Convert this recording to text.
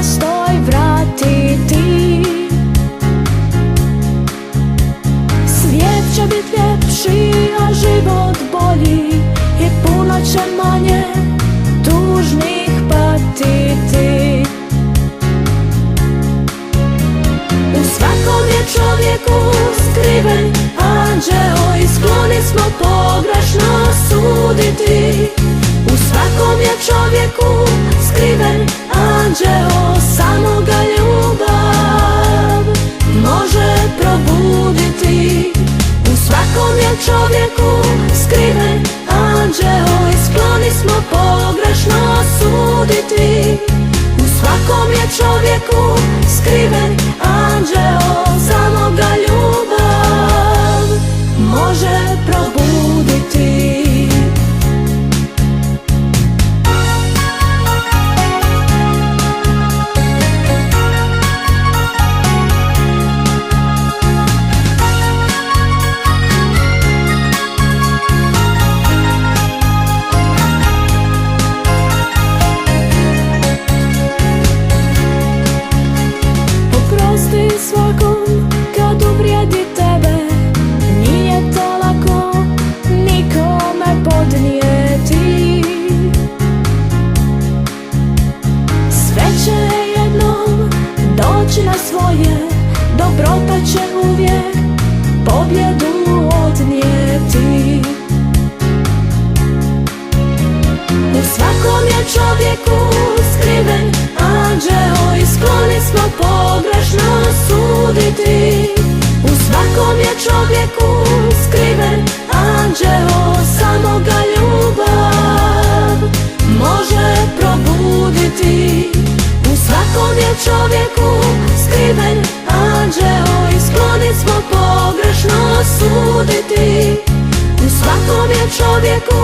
nastoj vratiti. Svijet će bit ljepši, a život bolji, i puno će manje tužnih patiti. U svakom je čovjeku skriven anđeo i skloni smo pogrešno suditi. U svakom je čovjeku skriven anđeo, samo ga ljubav može probuditi. U svakom je čovjeku skriven anđeo i skloni smo pogrešno suditi. U svakom je čovjeku skriven anđeo, samo ga ljubav može probuditi. Svakom kad uvrijedi tebe, nije to lako nikome podnijeti. Sve će jednom doći na svoje, dobrota će uvijek pobjedu odnijeti. U svakom je čovjeku skriven anđeo i skloni smo pogrešno suditi. U svakom je čovjeku skriven anđeo, samo ga ljubav može probuditi. U svakom je čovjeku skriven anđeo i skloni smo pogrešno suditi. U svakom je čovjeku